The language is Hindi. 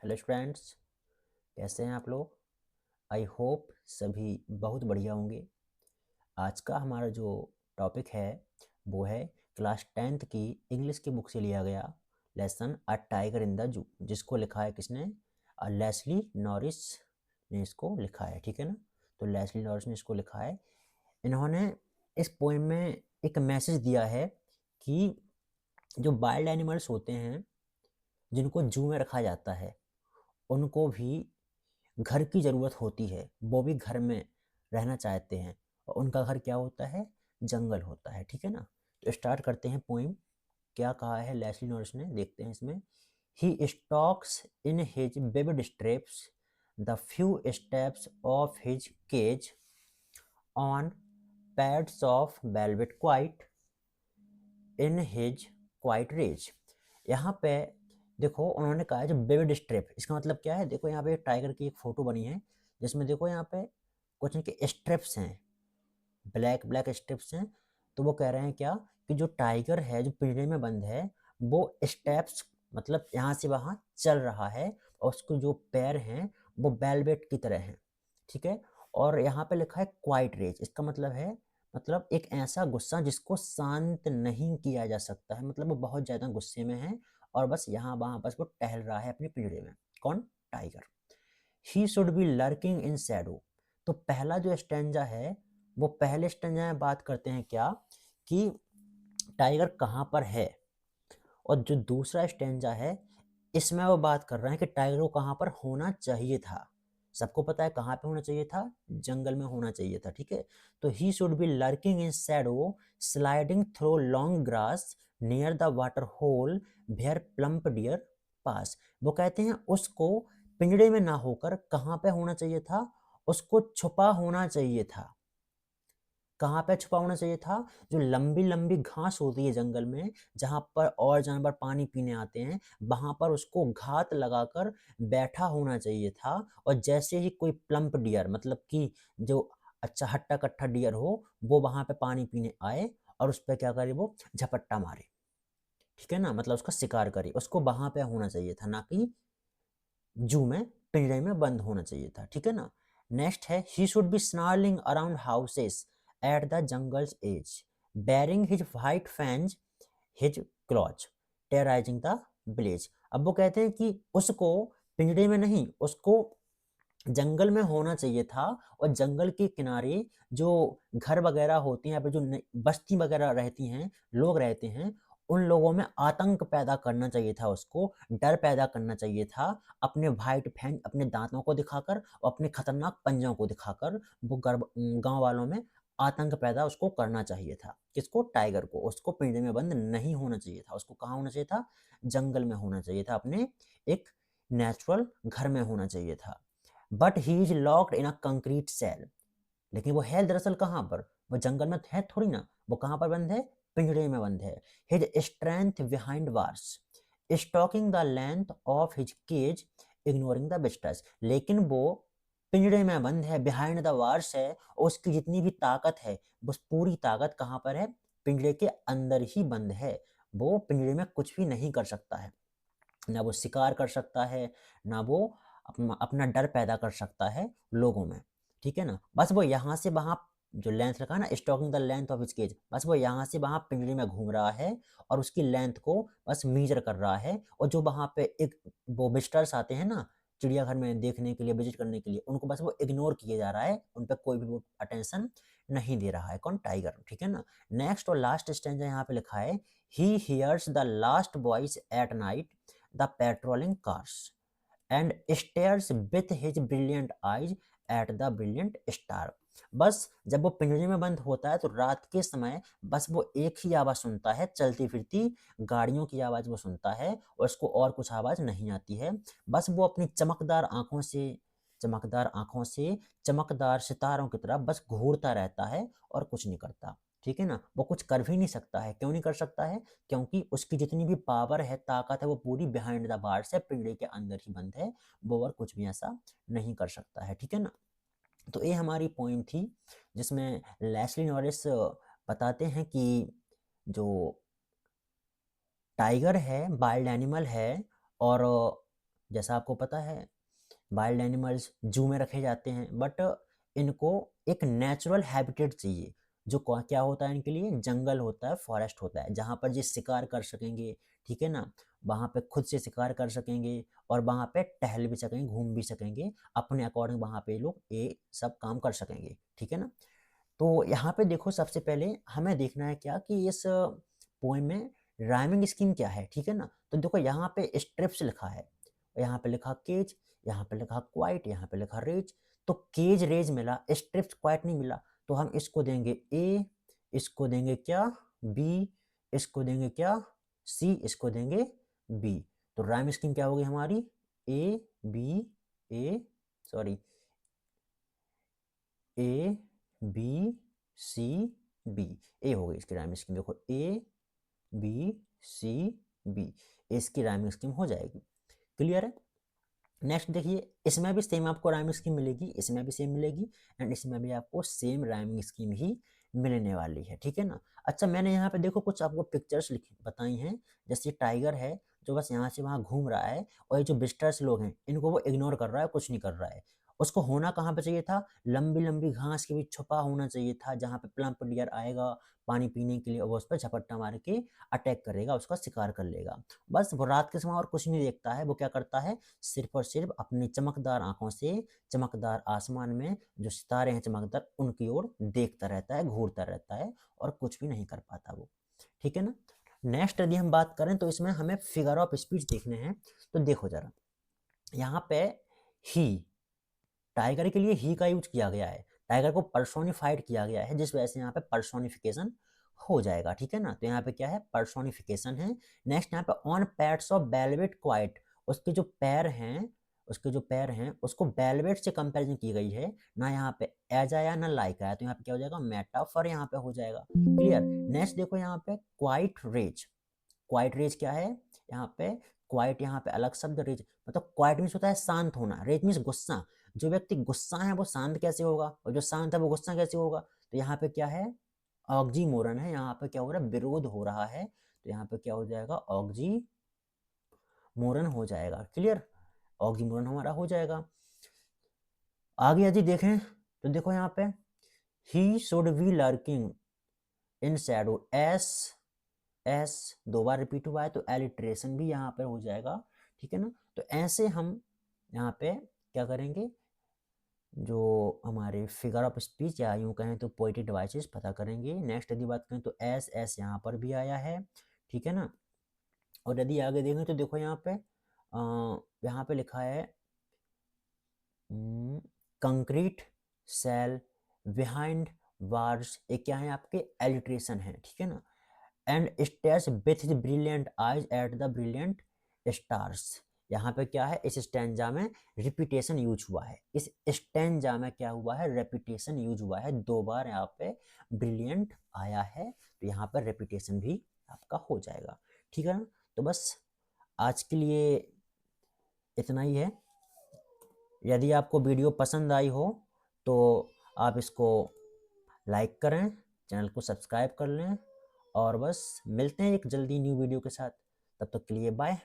हेलो फ्रेंड्स, कैसे हैं आप लोग। आई होप सभी बहुत बढ़िया होंगे। आज का हमारा जो टॉपिक है वो है क्लास 10th की इंग्लिश की बुक से लिया गया lesson a tiger in the zoo, जिसको लिखा है किसने? लेस्ली नॉरिस ने इसको लिखा है, ठीक है ना। तो लेस्ली नॉरिस ने इसको लिखा है। इन्होंने इस पोएम में एक मैसेज दिया है कि जो वाइल्ड एनिमल्स होते हैं जिनको जू में रखा जाता है उनको भी घर की ज़रूरत होती है, वो भी घर में रहना चाहते हैं और उनका घर क्या होता है? जंगल होता है, ठीक है ना। तो स्टार्ट करते हैं पोइम। क्या कहा है लेस्ली नॉरिस ने, देखते हैं इसमें। He stalks in his vivid stripes the few steps of his cage on pads of velvet quiet in his quiet rage. यहाँ पे देखो उन्होंने कहा है जो विविड स्ट्रिप, इसका मतलब क्या है? देखो यहाँ पे टाइगर की एक फोटो बनी है जिसमें देखो यहाँ पे कुछ इनके स्ट्रिप्स हैं, ब्लैक ब्लैक स्ट्रिप्स हैं। तो वो कह रहे हैं क्या कि जो टाइगर है जो पिंजरे में बंद है वो स्टेप्स मतलब यहाँ से वहाँ चल रहा है और उसके जो पैर हैं वो वेलवेट की तरह हैं, ठीक है। और यहाँ पे लिखा है क्वाइट रेज, इसका मतलब है मतलब एक ऐसा गुस्सा जिसको शांत नहीं किया जा सकता है, मतलब वो बहुत ज़्यादा गुस्से में है और बस यहाँ वहाँ बस वो टहल रहा है अपने पिंजरे में। कौन? Tiger. He should be lurking in shadow. तो पहला जो स्टेंजा है वो पहले स्टेंजा में बात करते हैं क्या कि टाइगर कहाँ पर है, और जो दूसरा स्टेंजा है इसमें वो बात कर रहे हैं कि टाइगर को कहाँ पर होना चाहिए था। सबको पता है कहाँ पे होना चाहिए था? जंगल में होना चाहिए था, ठीक है। तो he should be lurking in shadow sliding through long grass near the water hole where plump deer pass. वो कहते हैं उसको पिंजड़े में ना होकर कहाँ पे होना चाहिए था? उसको छुपा होना चाहिए था। कहाँ पे छुपा होना चाहिए था? जो लंबी लंबी घास होती है जंगल में, जहाँ पर और जानवर पानी पीने आते हैं, वहां पर उसको घात लगाकर बैठा होना चाहिए था। और जैसे ही कोई प्लम्प डियर मतलब कि जो अच्छा हट्टा कट्टा डियर हो वो वहां पे पानी पीने आए और उस पर क्या करे? वो झपट्टा मारे, ठीक है ना, मतलब उसका शिकार करे। उसको वहां पे होना चाहिए था, ना कि जू में पिंजरे में बंद होना चाहिए था, ठीक है ना। नेक्स्ट है he should be snarling around houses at the jungle's edge baring his white fangs his claws terrorising the village. अब वो कहते हैं कि उसको पिंजरे में नहीं, उसको जंगल में होना चाहिए था। और जंगल के किनारे जो घर वगैरह होती हैं, यहाँ पे जो बस्ती वगैरह रहती हैं, लोग रहते हैं, उन लोगों में आतंक पैदा करना चाहिए था, उसको डर पैदा करना चाहिए था। अपने वाइट फैंग अपने दांतों को दिखाकर और अपने खतरनाक पंजों को दिखाकर वो गांव वालों में आतंक पैदा उसको करना चाहिए था। किसको? टाइगर को। उसको पिंजरे में बंद नहीं होना चाहिए था, उसको कहाँ होना चाहिए था? जंगल में होना चाहिए था, अपने एक नेचुरल घर में होना चाहिए था। But he is locked in a concrete cell. लेकिन वो है दरअसल कहाँ पर? वो जंगल में है थोड़ी ना, वो कहाँ पर बंद है? पिंजरे में बंद है। His strength behind bars stalking the length of his cage ignoring the visitors. लेकिन वो पिंजरे में बंद है, बिहाइंड द वार्स है, और उसकी जितनी भी ताकत है वो पूरी ताकत कहाँ पर है? पिंजरे के अंदर ही बंद है। वो पिंजरे में कुछ भी नहीं कर सकता है, ना वो शिकार कर सकता है, ना वो अपना डर पैदा कर सकता है लोगों में, ठीक है ना। बस वो यहाँ से वहाँ जो लेंथ रखा है ना, stalking the length of his cage, बस वो यहाँ से वहाँ पिंजरे में घूम रहा है और उसकी लेंथ को बस मीजर कर रहा है। और जो वहाँ पे एक वो विजिटर्स आते हैं ना चिड़ियाघर में देखने के लिए, विजिट करने के लिए, उनको बस वो इग्नोर किए जा रहा है, उन पर कोई भी वो अटेंशन नहीं दे रहा है। कौन? टाइगर, ठीक है ना। नेक्स्ट और लास्ट स्टैंजा यहाँ पे लिखा है he hears the last voice at night the patrolling cars and stares with his brilliant eyes at the brilliant star। बस जब वो पिंजरे में बंद होता है तो रात के समय बस वो एक ही आवाज़ सुनता है, चलती फिरती गाड़ियों की आवाज़ वो सुनता है और उसको और कुछ आवाज़ नहीं आती है। बस वो अपनी चमकदार आंखों से चमकदार सितारों की तरह बस घूरता रहता है और कुछ नहीं करता, ठीक है ना। वो कुछ कर भी नहीं सकता है। क्यों नहीं कर सकता है? क्योंकि उसकी जितनी भी पावर है, ताकत है, वो पूरी बिहाइंड द बार्स है, पिंजरे के अंदर ही बंद है। वो और कुछ भी ऐसा नहीं कर सकता है, ठीक है ना। तो ये हमारी पॉइंट थी जिसमें लेस्ली नॉरिस बताते हैं कि जो टाइगर है वाइल्ड एनिमल है और जैसा आपको पता है वाइल्ड एनिमल्स जू में रखे जाते हैं, बट इनको एक नेचुरल हैबिटेट चाहिए, जो क्या होता है इनके लिए, जंगल होता है, फॉरेस्ट होता है, जहाँ पर ये शिकार कर सकेंगे, ठीक है ना, वहाँ पे खुद से शिकार कर सकेंगे और वहाँ पे टहल भी सकेंगे, घूम भी सकेंगे, अपने अकॉर्डिंग वहाँ पे लोग ये सब काम कर सकेंगे, ठीक है ना। तो यहाँ पे देखो सबसे पहले हमें देखना है क्या कि इस पोएम में राइमिंग स्कीम क्या है, ठीक है ना। तो देखो यहाँ पे स्ट्रिप्स लिखा है, यहाँ पे लिखा केज, यहाँ पे लिखा क्वाइट, यहाँ पे लिखा रेज। तो केज रेज मिला, स्ट्रिप्स क्वाइट नहीं मिला, तो हम इसको देंगे ए, इसको देंगे क्या बी, इसको देंगे क्या सी, इसको देंगे बी। तो राइम स्कीम क्या होगी हमारी, A B A, sorry A B C B, ए हो गई इसकी राइमिंग स्कीम। देखो ए बी सी बी, इसकी राइमिंग स्कीम हो जाएगी। क्लियर है। नेक्स्ट देखिए, इसमें भी सेम आपको राइमिंग स्कीम मिलेगी, इसमें भी सेम मिलेगी, एंड इसमें भी आपको सेम राइमिंग स्कीम ही मिलने वाली है, ठीक है ना। अच्छा, मैंने यहाँ पे देखो कुछ आपको पिक्चर्स बताई हैं, जैसे टाइगर है जो बस यहाँ से वहाँ घूम रहा है, और ये जो विजिटर्स लोग हैं इनको वो इग्नोर कर रहा है, कुछ नहीं कर रहा है। उसको होना कहाँ पे चाहिए था, लंबी लंबी घास के बीच छुपा होना चाहिए था, जहाँ पे प्लम्प डियर आएगा पानी पीने के लिए, और वो उस पर झपट्टा मार के अटैक करेगा, उसका शिकार कर लेगा। बस वो रात के समय और कुछ नहीं देखता है, वो क्या करता है, सिर्फ और सिर्फ अपनी चमकदार आंखों से चमकदार आसमान में जो सितारे हैं चमकदार, उनकी ओर देखता रहता है, घूरता रहता है, और कुछ भी नहीं कर पाता वो, ठीक है ना। नेक्स्ट यदि हम बात करें तो इसमें हमें फिगर ऑफ स्पीच देखने हैं। तो देखो जरा, यहाँ पे ही, टाइगर के लिए ही का यूज किया गया है, टाइगर को पर्सोनिफाइड किया गया है, जिस वजह से यहाँ पे पर्सोनिफिकेशन हो जाएगा, ठीक है ना। तो यहाँ पे क्या है, पर्सोनिफिकेशन है। नेक्स्ट यहाँ पे on pads of velvet quite, उसके जो पैर हैं, उसके जो पैर हैं उसको वेलवेट से कंपैरिजन की गई है, ना यहाँ पे एज आया ना लाइक आया, तो यहाँ पे क्या हो जाएगा, मेटाफर यहाँ पे हो जाएगा। क्लियर। नेक्स्ट देखो यहाँ पे क्वाइट रेज, क्वाइट रेज क्या है, यहाँ पे क्वाइट, यहाँ पे अलग शब्द, रेज मतलब क्वाइट मीन्स होता है शांत होना, रेज मीन्स गुस्सा। जो व्यक्ति गुस्सा है वो शांत कैसे होगा, और जो शांत है वो गुस्सा कैसे होगा। तो यहाँ पे क्या है, ऑक्जीमोरन है, यहाँ पे क्या हो रहा है, विरोध हो रहा है, तो यहाँ पे क्या हो जाएगा, ऑक्जीमोरन हो जाएगा। क्लियर, ऑक्जीमोरन हमारा हो जाएगा। आगे यदि देखें तो देखो यहाँ पे ही should be lurking in shadow, S S दो बार रिपीट हुआ है तो एलिट्रेशन भी यहाँ पर हो जाएगा, ठीक है ना। तो ऐसे हम यहाँ पे क्या करेंगे, जो हमारे फिगर ऑफ स्पीच या यूँ कहें तो पोएटिक डिवाइसेस पता करेंगे। नेक्स्ट यदि बात करें तो एस एस यहाँ पर भी आया है, ठीक है ना। और यदि आगे देखें तो देखो यहाँ पे लिखा है कंक्रीट सेल बिहाइंड वार्स, एक क्या है आपके, एलिट्रेशन है, ठीक है ना। And stairs with brilliant eyes at the brilliant stars, यहाँ पे क्या है, इस स्टैंजा में रिपीटेशन यूज हुआ है, इस स्टैंजा में क्या हुआ है, रेपिटेशन यूज हुआ है, दो बार यहाँ पे ब्रिलियंट आया है, तो यहाँ पर रेपिटेशन भी आपका हो जाएगा, ठीक है ना। तो बस आज के लिए इतना ही है। यदि आपको वीडियो पसंद आई हो तो आप इसको लाइक करें, चैनल को सब्सक्राइब कर लें, और बस मिलते हैं एक जल्दी न्यू वीडियो के साथ, तब तक के लिए बाय।